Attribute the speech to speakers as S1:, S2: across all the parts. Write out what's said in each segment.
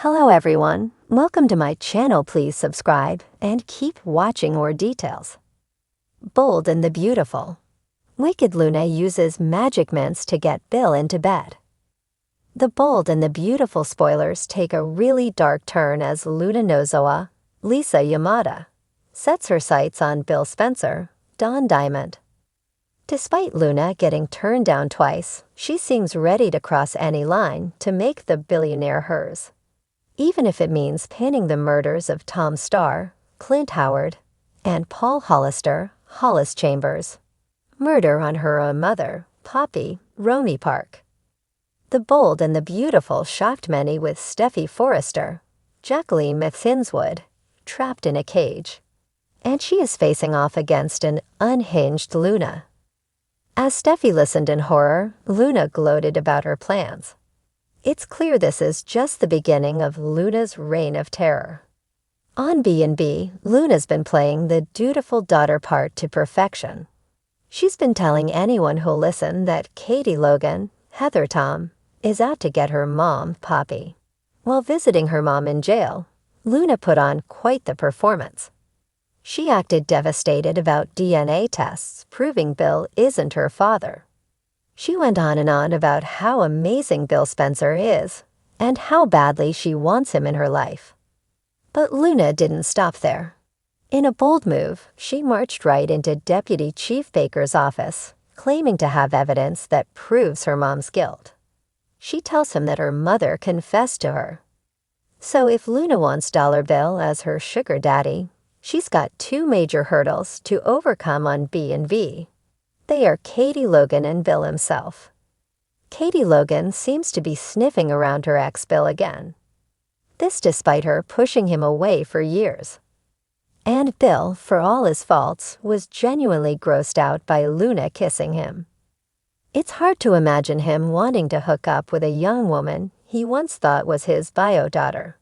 S1: Hello everyone, welcome to my channel. Please subscribe and keep watching more details. Bold and the Beautiful. Wicked Luna uses magic mints to get Bill into bed. The Bold and the Beautiful spoilers take a really dark turn as Luna Nozowa, Lisa Yamada, sets her sights on Bill Spencer, Don Diamond. Despite Luna getting turned down twice, she seems ready to cross any line to make the billionaire hers, even if it means pinning the murders of Tom Starr, Clint Howard, and Paul Hollister, Hollis Chambers' murder on her own mother, Poppy, Roney Park. The Bold and the Beautiful shocked many with Steffi Forrester, Jacqueline McThinswood, trapped in a cage, and she is facing off against an unhinged Luna. As Steffi listened in horror, Luna gloated about her plans. It's clear this is just the beginning of Luna's reign of terror. On B&B, Luna's been playing the dutiful daughter part to perfection. She's been telling anyone who'll listen that Katie Logan, Heather Tom, is out to get her mom, Poppy. While visiting her mom in jail, Luna put on quite the performance. She acted devastated about DNA tests proving Bill isn't her father. She went on and on about how amazing Bill Spencer is and how badly she wants him in her life. But Luna didn't stop there. In a bold move, she marched right into Deputy Chief Baker's office, claiming to have evidence that proves her mom's guilt. She tells him that her mother confessed to her. So if Luna wants Dollar Bill as her sugar daddy, she's got two major hurdles to overcome on B&V. They are Katie Logan and Bill himself. Katie Logan seems to be sniffing around her ex-Bill again. This despite her pushing him away for years. And Bill, for all his faults, was genuinely grossed out by Luna kissing him. It's hard to imagine him wanting to hook up with a young woman he once thought was his bio daughter.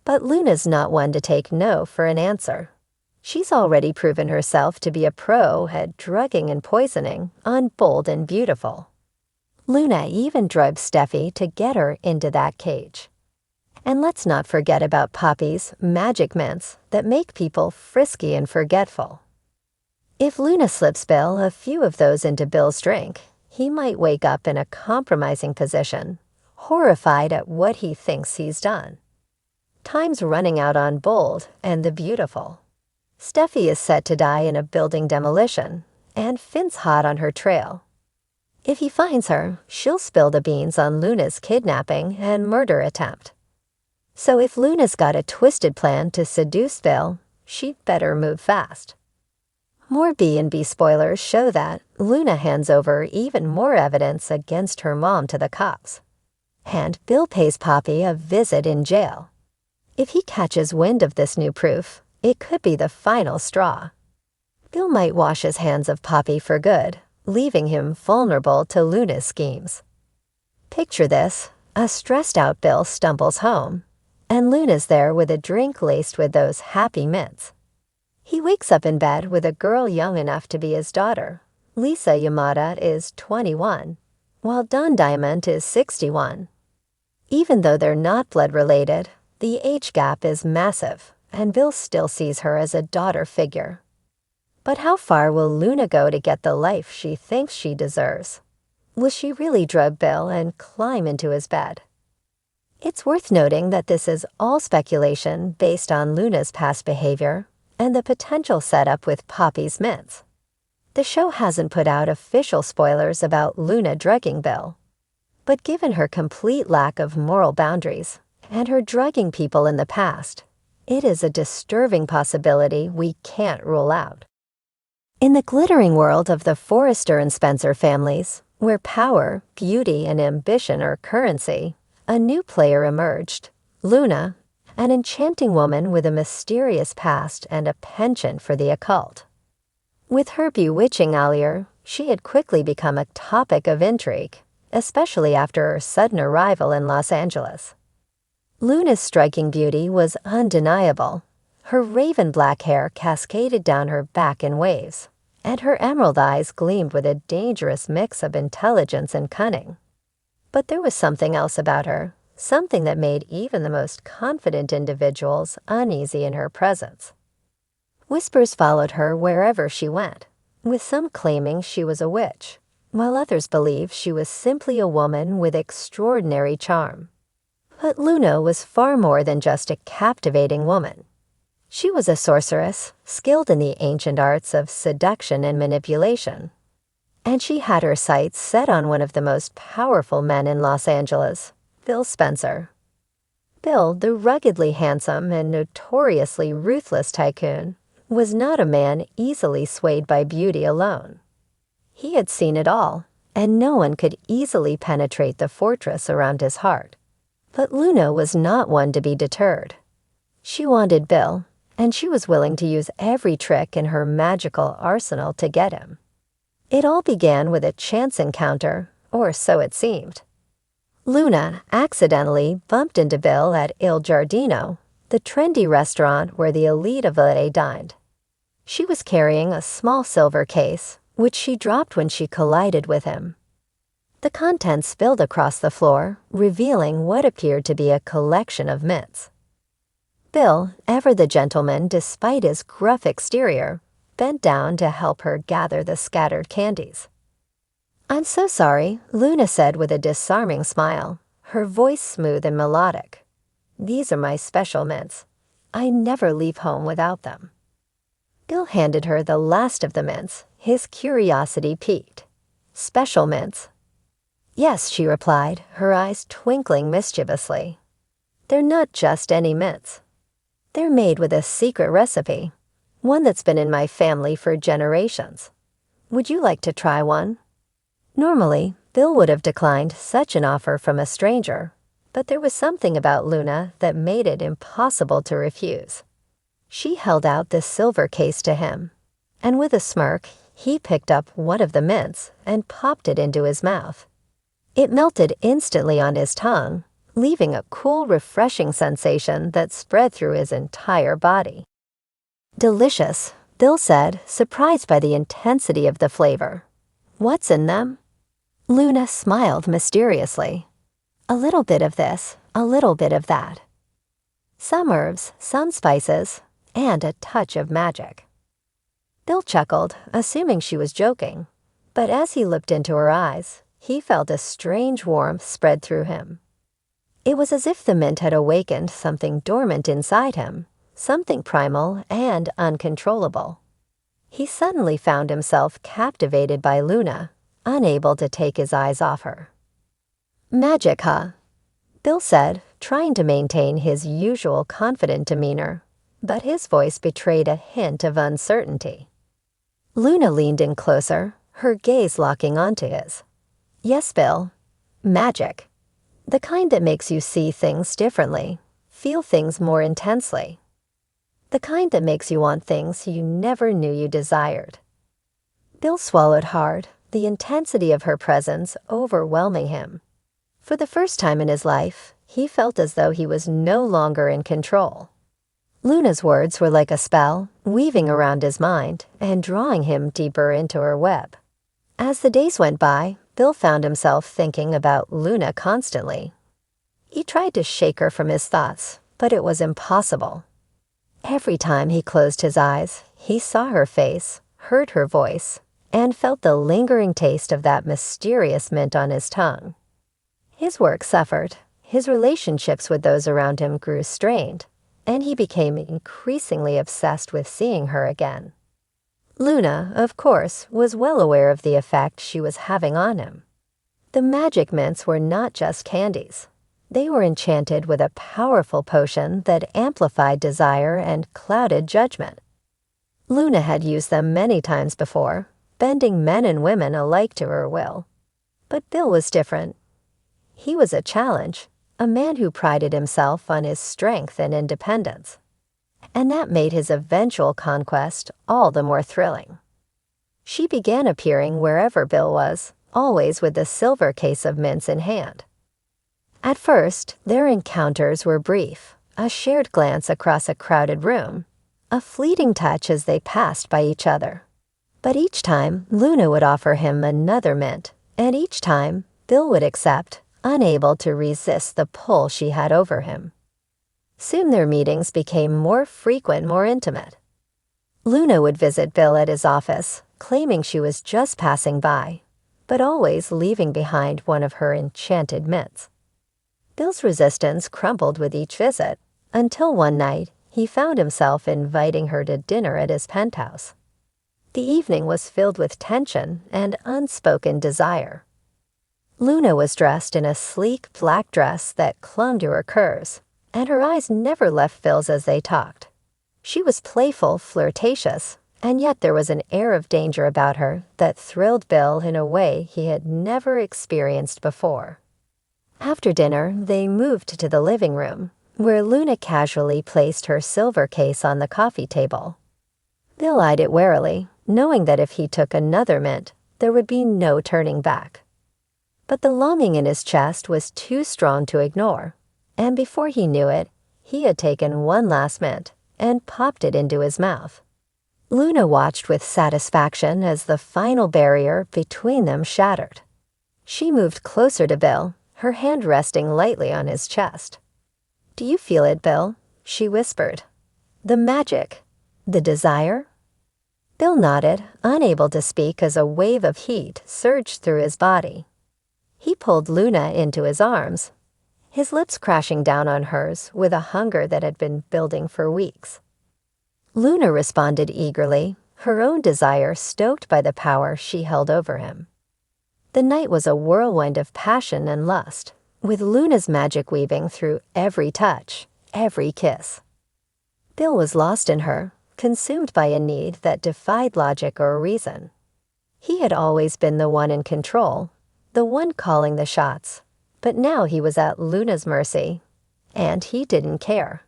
S1: But Luna's not one to take no for an answer. She's already proven herself to be a pro at drugging and poisoning on Bold and Beautiful. Luna even drugged Steffi to get her into that cage. And let's not forget about Poppy's magic mints that make people frisky and forgetful. If Luna slips Bill a few of those into Bill's drink, he might wake up in a compromising position, horrified at what he thinks he's done. Time's running out on Bold and the Beautiful. Steffi is set to die in a building demolition, and Finn's hot on her trail. If he finds her, she'll spill the beans on Luna's kidnapping and murder attempt. So if Luna's got a twisted plan to seduce Bill, she'd better move fast. More B&B spoilers show that Luna hands over even more evidence against her mom to the cops. And Bill pays Poppy a visit in jail. If he catches wind of this new proof, it could be the final straw. Bill might wash his hands of Poppy for good, leaving him vulnerable to Luna's schemes. Picture this: a stressed-out Bill stumbles home, and Luna's there with a drink laced with those happy mints. He wakes up in bed with a girl young enough to be his daughter. Lisa Yamada is 21, while Don Diamond is 61. Even though they're not blood-related, the age gap is massive, and Bill still sees her as a daughter figure. But how far will Luna go to get the life she thinks she deserves? Will she really drug Bill and climb into his bed? It's worth noting that this is all speculation based on Luna's past behavior and the potential setup with Poppy's mints. The show hasn't put out official spoilers about Luna drugging Bill, but given her complete lack of moral boundaries and her drugging people in the past, it is a disturbing possibility we can't rule out. In the glittering world of the Forrester and Spencer families, where power, beauty, and ambition are currency, a new player emerged: Luna, an enchanting woman with a mysterious past and a penchant for the occult. With her bewitching allure, she had quickly become a topic of intrigue, especially after her sudden arrival in Los Angeles. Luna's striking beauty was undeniable. Her raven black hair cascaded down her back in waves, and her emerald eyes gleamed with a dangerous mix of intelligence and cunning. But there was something else about her, something that made even the most confident individuals uneasy in her presence. Whispers followed her wherever she went, with some claiming she was a witch, while others believed she was simply a woman with extraordinary charm. But Luna was far more than just a captivating woman. She was a sorceress, skilled in the ancient arts of seduction and manipulation. And she had her sights set on one of the most powerful men in Los Angeles, Bill Spencer. Bill, the ruggedly handsome and notoriously ruthless tycoon, was not a man easily swayed by beauty alone. He had seen it all, and no one could easily penetrate the fortress around his heart. But Luna was not one to be deterred. She wanted Bill, and she was willing to use every trick in her magical arsenal to get him. It all began with a chance encounter, or so it seemed. Luna accidentally bumped into Bill at Il Giardino, the trendy restaurant where the elite of LA dined. She was carrying a small silver case, which she dropped when she collided with him. The contents spilled across the floor, revealing what appeared to be a collection of mints. Bill, ever the gentleman despite his gruff exterior, bent down to help her gather the scattered candies. "I'm so sorry," Luna said with a disarming smile, her voice smooth and melodic. "These are my special mints. I never leave home without them." Bill handed her the last of the mints, his curiosity piqued. "Special mints?" "Yes," she replied, her eyes twinkling mischievously. "They're not just any mints. They're made with a secret recipe, one that's been in my family for generations. Would you like to try one?" Normally, Bill would have declined such an offer from a stranger, but there was something about Luna that made it impossible to refuse. She held out the silver case to him, and with a smirk, he picked up one of the mints and popped it into his mouth. It melted instantly on his tongue, leaving a cool, refreshing sensation that spread through his entire body. "Delicious," Bill said, surprised by the intensity of the flavor. "What's in them?" Luna smiled mysteriously. "A little bit of this, a little bit of that. Some herbs, some spices, and a touch of magic." Bill chuckled, assuming she was joking, but as he looked into her eyes, he felt a strange warmth spread through him. It was as if the mint had awakened something dormant inside him, something primal and uncontrollable. He suddenly found himself captivated by Luna, unable to take his eyes off her. "Magic, huh?" Bill said, trying to maintain his usual confident demeanor, but his voice betrayed a hint of uncertainty. Luna leaned in closer, her gaze locking onto his. "Yes, Bill. Magic. The kind that makes you see things differently, feel things more intensely. The kind that makes you want things you never knew you desired." Bill swallowed hard, the intensity of her presence overwhelming him. For the first time in his life, he felt as though he was no longer in control. Luna's words were like a spell, weaving around his mind and drawing him deeper into her web. As the days went by, Bill found himself thinking about Luna constantly. He tried to shake her from his thoughts, but it was impossible. Every time he closed his eyes, he saw her face, heard her voice, and felt the lingering taste of that mysterious mint on his tongue. His work suffered, his relationships with those around him grew strained, and he became increasingly obsessed with seeing her again. Luna, of course, was well aware of the effect she was having on him. The magic mints were not just candies. They were enchanted with a powerful potion that amplified desire and clouded judgment. Luna had used them many times before, bending men and women alike to her will. But Bill was different. He was a challenge, a man who prided himself on his strength and independence. And that made his eventual conquest all the more thrilling. She began appearing wherever Bill was, always with the silver case of mints in hand. At first, their encounters were brief, a shared glance across a crowded room, a fleeting touch as they passed by each other. But each time, Luna would offer him another mint, and each time, Bill would accept, unable to resist the pull she had over him. Soon their meetings became more frequent, more intimate. Luna would visit Bill at his office, claiming she was just passing by, but always leaving behind one of her enchanted mints. Bill's resistance crumbled with each visit, until one night he found himself inviting her to dinner at his penthouse. The evening was filled with tension and unspoken desire. Luna was dressed in a sleek black dress that clung to her curves, and her eyes never left Bill's as they talked. She was playful, flirtatious, and yet there was an air of danger about her that thrilled Bill in a way he had never experienced before. After dinner, they moved to the living room, where Luna casually placed her silver case on the coffee table. Bill eyed it warily, knowing that if he took another mint, there would be no turning back. But the longing in his chest was too strong to ignore, and before he knew it, he had taken one last mint and popped it into his mouth. Luna watched with satisfaction as the final barrier between them shattered. She moved closer to Bill, her hand resting lightly on his chest. "Do you feel it, Bill?" she whispered. "The magic, the desire?" Bill nodded, unable to speak as a wave of heat surged through his body. He pulled Luna into his arms, his lips crashing down on hers with a hunger that had been building for weeks. Luna responded eagerly, her own desire stoked by the power she held over him. The night was a whirlwind of passion and lust, with Luna's magic weaving through every touch, every kiss. Bill was lost in her, consumed by a need that defied logic or reason. He had always been the one in control, the one calling the shots, but now he was at Luna's mercy, and he didn't care.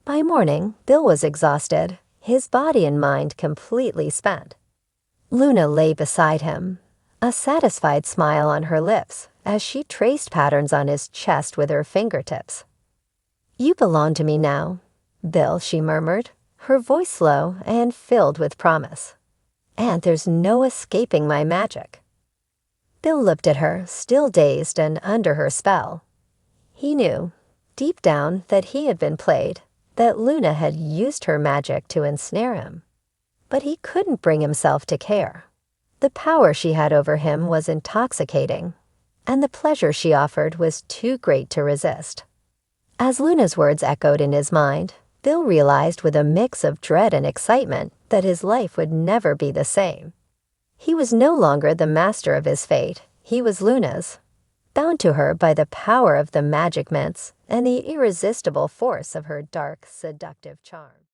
S1: By morning, Bill was exhausted, his body and mind completely spent. Luna lay beside him, a satisfied smile on her lips as she traced patterns on his chest with her fingertips. "You belong to me now, Bill," she murmured, her voice low and filled with promise. "And there's no escaping my magic." Bill looked at her, still dazed and under her spell. He knew, deep down, that he had been played, that Luna had used her magic to ensnare him. But he couldn't bring himself to care. The power she had over him was intoxicating, and the pleasure she offered was too great to resist. As Luna's words echoed in his mind, Bill realized with a mix of dread and excitement that his life would never be the same. He was no longer the master of his fate, he was Luna's, bound to her by the power of the magic mints and the irresistible force of her dark, seductive charm.